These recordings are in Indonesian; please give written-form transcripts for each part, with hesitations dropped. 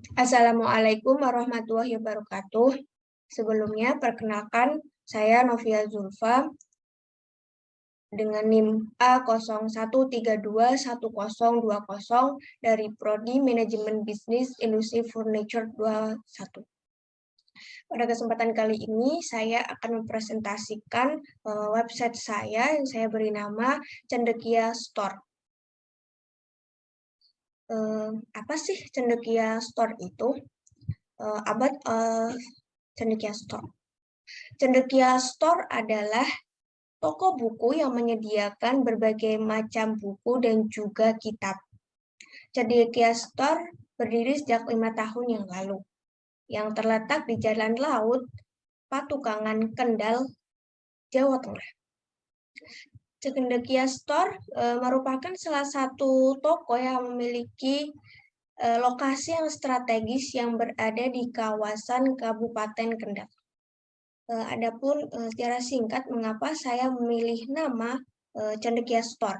Assalamualaikum warahmatullahi wabarakatuh. Sebelumnya, perkenalkan, saya Novia Zulfa dengan NIM A01321020 dari Prodi Manajemen Bisnis Industri Furniture 21. Pada kesempatan kali ini, saya akan mempresentasikan website saya yang saya beri nama Cendekia Store. Apa sih Cendekia Store itu? Cendekia Store. Cendekia Store adalah toko buku yang menyediakan berbagai macam buku dan juga kitab. Cendekia Store berdiri sejak 5 tahun yang lalu, yang terletak di Jalan Laut, Patukangan, Kendal, Jawa Tengah. Cendekia Store merupakan salah satu toko yang memiliki lokasi yang strategis yang berada di kawasan Kabupaten Kendal. Adapun secara singkat mengapa saya memilih nama Cendekia Store.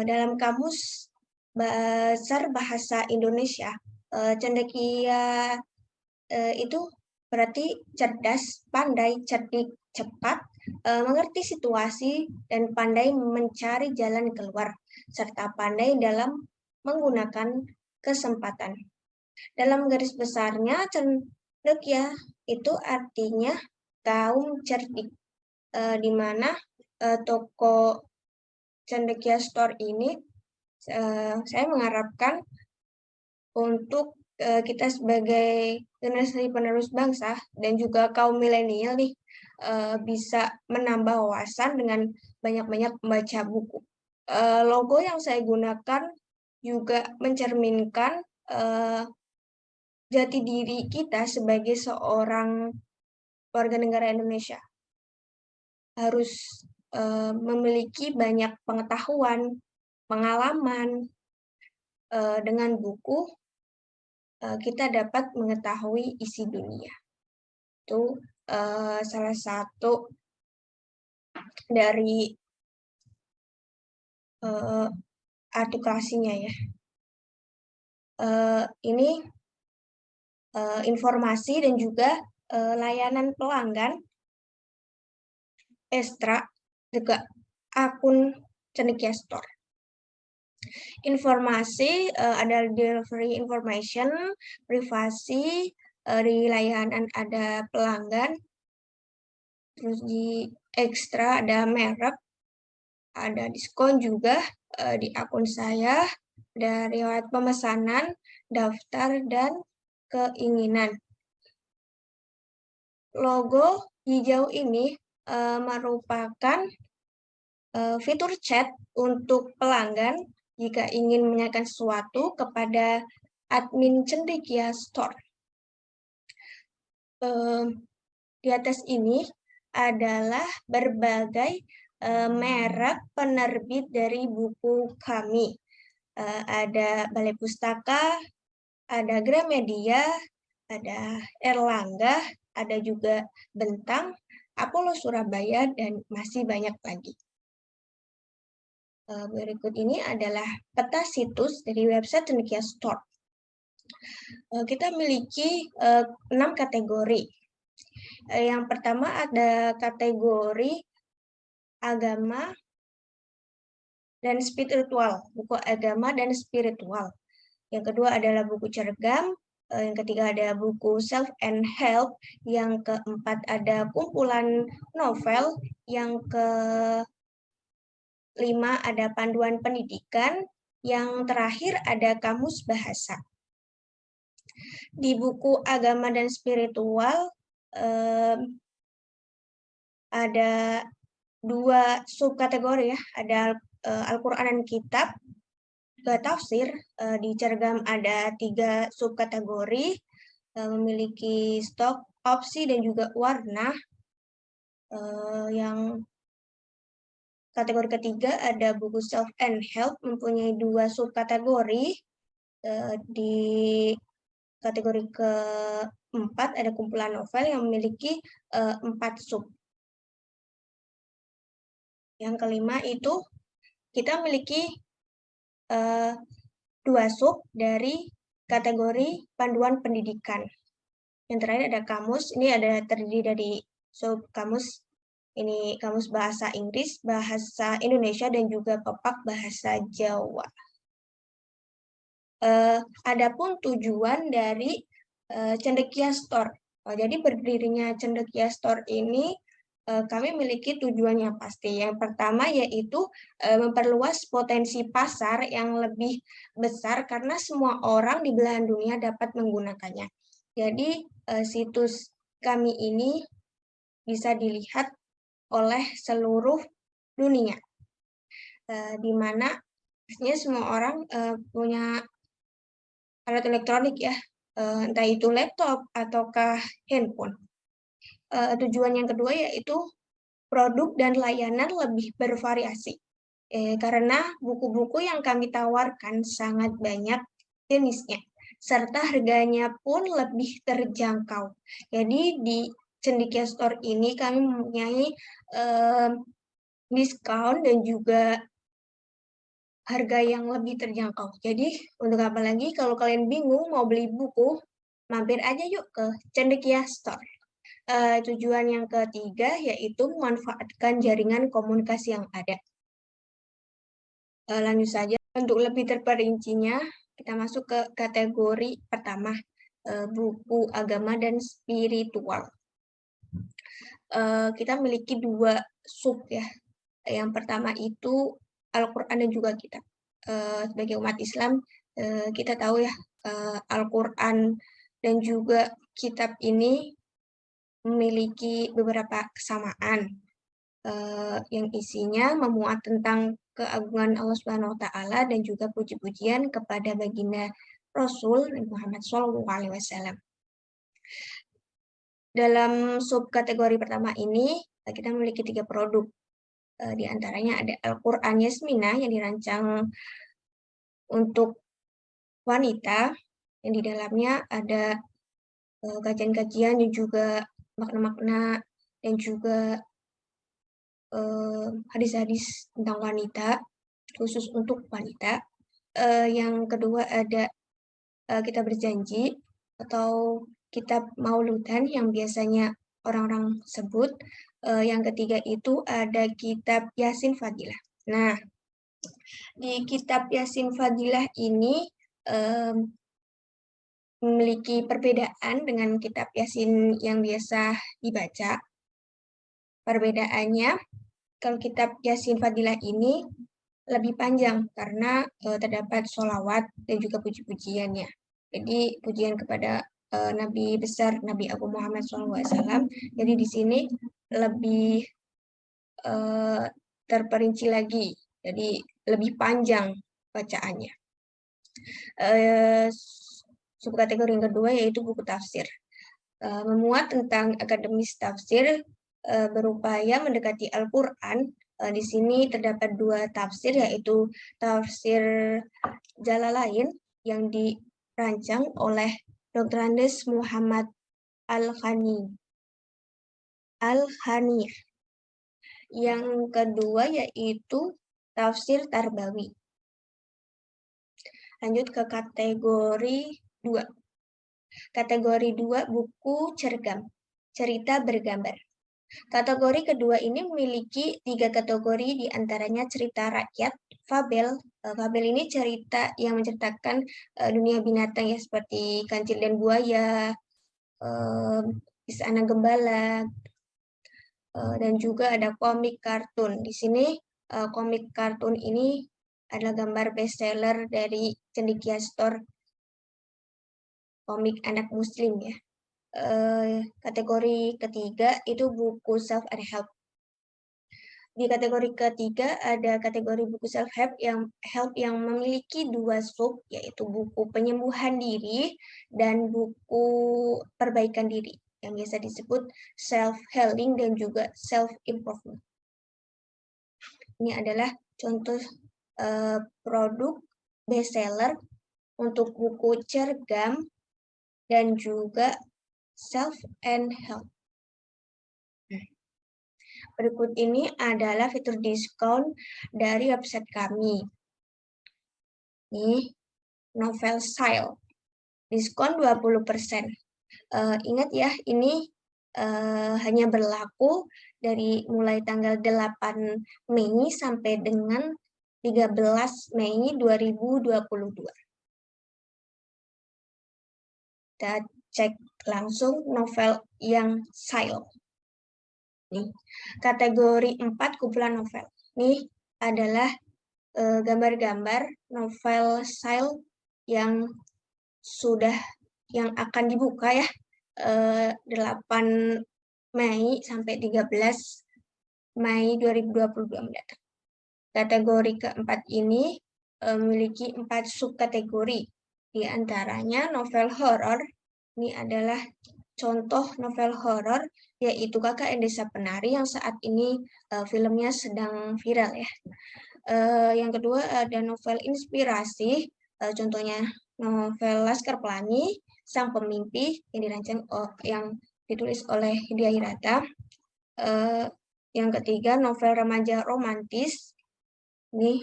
Dalam kamus besar bahasa Indonesia, cendekia itu berarti cerdas, pandai, cerdik, cepat, mengerti situasi, dan pandai mencari jalan keluar, serta pandai dalam menggunakan kesempatan. Dalam garis besarnya, cendekia itu artinya kaum cerdik, di mana toko Cendekia Store ini saya mengharapkan untuk kita sebagai generasi penerus bangsa dan juga kaum milenial nih bisa menambah wawasan dengan banyak-banyak membaca buku. Logo yang saya gunakan juga mencerminkan jati diri kita sebagai seorang warga negara Indonesia. Harus memiliki banyak pengetahuan, pengalaman. Dengan buku, kita dapat mengetahui isi dunia. Itu salah satu dari artikulasinya ya. Ini informasi dan juga layanan pelanggan ekstra juga akun Cendekia Store. Informasi ada delivery information, privasi, di layanan ada pelanggan, terus di ekstra ada merek, ada diskon juga di akun saya, ada riwayat pemesanan, daftar, dan keinginan. Logo hijau ini merupakan fitur chat untuk pelanggan jika ingin menanyakan sesuatu kepada admin Cendekia Store. Di atas ini adalah berbagai merek penerbit dari buku kami. Ada Balai Pustaka, ada Gramedia, ada Erlangga, ada juga Bentang, Apollo Surabaya, dan masih banyak lagi. Berikut ini adalah peta situs dari website Cendekia Store. Kita memiliki 6 kategori. Yang pertama ada kategori agama dan spiritual, buku agama dan spiritual. Yang kedua adalah buku cergam, yang ketiga ada buku self and help, yang keempat ada kumpulan novel, yang kelima ada panduan pendidikan, yang terakhir ada kamus bahasa. Di buku agama dan spiritual ada 2 subkategori ya, ada Al-Quran dan Kitab, juga tafsir. Di cergam ada 3 subkategori, memiliki stok, opsi, dan juga warna. Yang kategori ketiga ada buku self and help, mempunyai 2 subkategori. Di kategori keempat ada kumpulan novel yang memiliki 4 sub. Yang kelima itu kita memiliki 2 sub dari kategori panduan pendidikan. Yang terakhir ada kamus, ini ada terdiri dari sub kamus, ini kamus bahasa Inggris, bahasa Indonesia, dan juga pepak bahasa Jawa. Adapun tujuan dari Cendekia Store. Jadi berdirinya Cendekia Store ini kami memiliki tujuan yang pasti. Yang pertama yaitu memperluas potensi pasar yang lebih besar karena semua orang di belahan dunia dapat menggunakannya. Jadi situs kami ini bisa dilihat oleh seluruh dunia, di mana semua orang punya alat elektronik ya, entah itu laptop ataukah handphone. Tujuan yang kedua yaitu produk dan layanan lebih bervariasi. Karena buku-buku yang kami tawarkan sangat banyak jenisnya, serta harganya pun lebih terjangkau. Jadi di Cendekia Store ini kami mempunyai diskon dan juga harga yang lebih terjangkau. Jadi untuk apa lagi kalau kalian bingung mau beli buku, mampir aja yuk ke Cendekia Store. Tujuan yang ketiga yaitu memanfaatkan jaringan komunikasi yang ada. Lanjut saja, untuk lebih terperincinya kita masuk ke kategori pertama, buku agama dan spiritual. Kita memiliki 2 sub ya. Yang pertama itu Al-Quran dan juga kitab. Sebagai umat Islam, kita tahu ya, Al-Quran dan juga kitab ini memiliki beberapa kesamaan, yang isinya memuat tentang keagungan Allah Subhanahu wa taala dan juga puji-pujian kepada baginda Rasul Muhammad SAW. Dalam subkategori pertama ini, kita memiliki 3 produk. Di antaranya ada Al-Quran Yasminah yang dirancang untuk wanita, yang di dalamnya ada kajian-kajian dan juga makna-makna dan juga hadis-hadis tentang wanita, khusus untuk wanita. Yang kedua ada Kitab Berjanji atau Kitab Mauludan yang biasanya orang-orang sebut. Yang ketiga itu ada Kitab Yasin Fadilah. Nah, di Kitab Yasin Fadilah ini memiliki perbedaan dengan Kitab Yasin yang biasa dibaca. Perbedaannya, kalau Kitab Yasin Fadilah ini lebih panjang karena terdapat sholawat dan juga puji-pujiannya. Jadi pujian kepada Nabi besar Nabi Agung Muhammad SAW. Jadi di sini lebih terperinci lagi. Jadi lebih panjang bacaannya. Subkategori yang kedua yaitu buku tafsir. Memuat tentang akademis tafsir, berupaya mendekati Al-Quran. Di sini terdapat 2 tafsir yaitu tafsir Jalalain yang dirancang oleh Dr. Andes Muhammad Al-Khaniyah. Yang kedua yaitu tafsir Tarbawi. Lanjut ke kategori 2. Kategori 2 buku cergam, cerita bergambar. Kategori kedua ini memiliki 3 kategori, diantaranya cerita rakyat, fabel. Fabel ini cerita yang menceritakan dunia binatang ya, seperti kancil dan buaya, kisah anak gembala, dan juga ada komik kartun. Di sini komik kartun ini adalah gambar bestseller dari Cendekia Store, komik anak muslim ya. Kategori ketiga itu buku self and help. Di kategori ketiga ada kategori buku self help yang memiliki 2 sub, yaitu buku penyembuhan diri dan buku perbaikan diri yang biasa disebut self healing dan juga self improvement. Ini adalah contoh produk bestseller untuk buku cergam dan juga self and help. Berikut ini adalah fitur diskon dari website kami. Ini novel sale. diskon 20%. Ingat ya, ini hanya berlaku dari mulai tanggal 8 Mei sampai dengan 13 Mei 2022. Kita cek langsung novel yang Sile. Nih, kategori 4 kumpulan novel. Ini adalah gambar-gambar novel Sile yang akan dibuka ya 8 Mei sampai 13 Mei 2022 mendatang. Kategori keempat ini memiliki 4 subkategori. Di antaranya novel horor. Ini adalah contoh novel horor, yaitu Kakak and Desa Penari yang saat ini filmnya sedang viral ya. Yang kedua ada novel inspirasi, contohnya novel Laskar Pelangi, Sang Pemimpi yang ditulis oleh Hidayah Hirata. Yang ketiga novel remaja romantis. Ini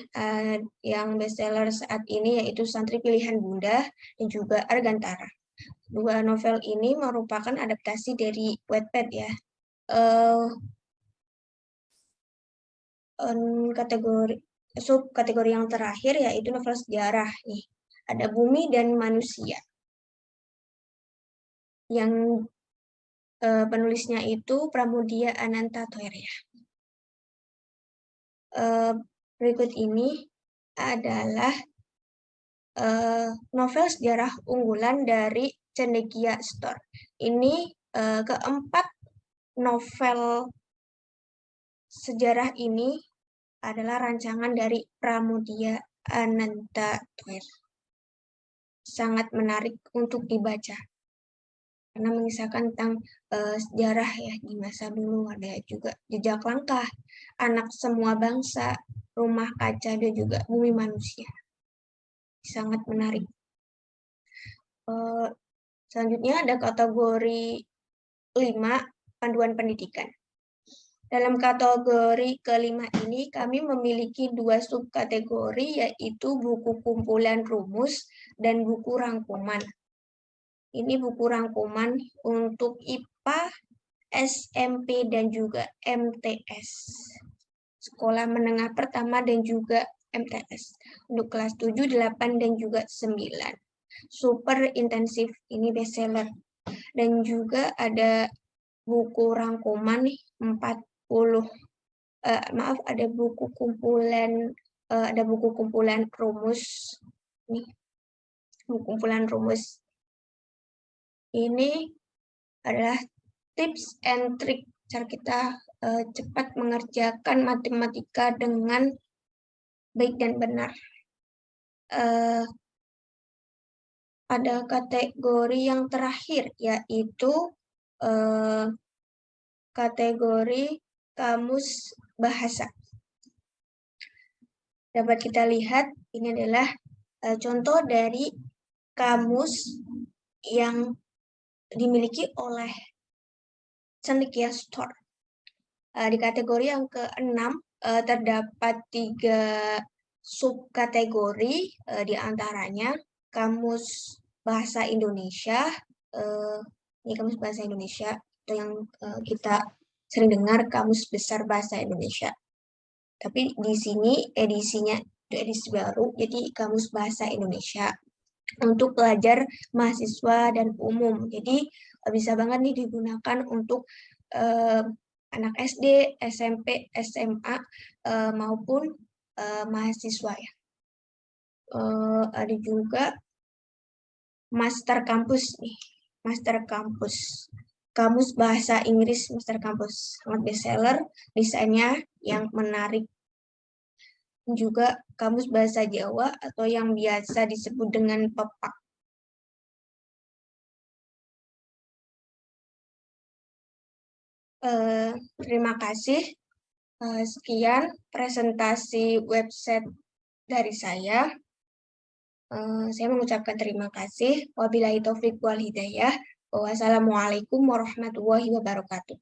yang bestseller saat ini yaitu Santri Pilihan Bunda dan juga Argantara. Dua novel ini merupakan adaptasi dari Wattpad ya. Subkategori yang terakhir yaitu novel sejarah nih. Ada Bumi dan Manusia. Yang penulisnya itu Pramudia Anantathur ya. Berikut ini adalah novel sejarah unggulan dari Cendekia Store. Ini keempat novel sejarah ini adalah rancangan dari Pramudia Anantathur. Sangat menarik untuk dibaca karena mengisahkan tentang sejarah ya di masa dulu. Ada juga Jejak Langkah, Anak Semua Bangsa, Rumah Kaca, dan juga Bumi Manusia. Sangat menarik. Selanjutnya ada kategori 5, panduan pendidikan. Dalam kategori kelima ini kami memiliki 2 subkategori, yaitu buku kumpulan rumus dan buku rangkuman. Ini buku rangkuman untuk IPA, SMP, dan juga MTS. Sekolah Menengah Pertama dan juga MTS. Untuk kelas 7, 8, dan juga 9. Super intensif, ini bestseller. Dan juga ada buku rangkuman 40. Ada buku kumpulan rumus. Nih, buku kumpulan rumus. Ini adalah tips and trick cara kita cepat mengerjakan matematika dengan baik dan benar. Ada kategori yang terakhir, yaitu kategori kamus bahasa. Dapat kita lihat, ini adalah contoh dari kamus yang dimiliki oleh Cendekia Store. Di kategori yang ke-6 terdapat 3 subkategori, di antaranya kamus bahasa Indonesia. Ini kamus bahasa Indonesia itu yang kita sering dengar, Kamus Besar Bahasa Indonesia. Tapi di sini edisinya itu edisi baru, jadi Kamus Bahasa Indonesia untuk pelajar, mahasiswa, dan umum. Jadi bisa banget nih digunakan untuk anak SD, SMP, SMA, maupun mahasiswa ya. Ada juga Master Campus nih, Master Campus. Kamus Bahasa Inggris Master Campus. Sangat bestseller, desainnya yang menarik. Juga Kamus Bahasa Jawa atau yang biasa disebut dengan PEPAK. Terima kasih. Sekian presentasi website dari saya. Saya mengucapkan terima kasih. Wabillahi taufiq wal hidayah. Wassalamualaikum warahmatullahi wabarakatuh.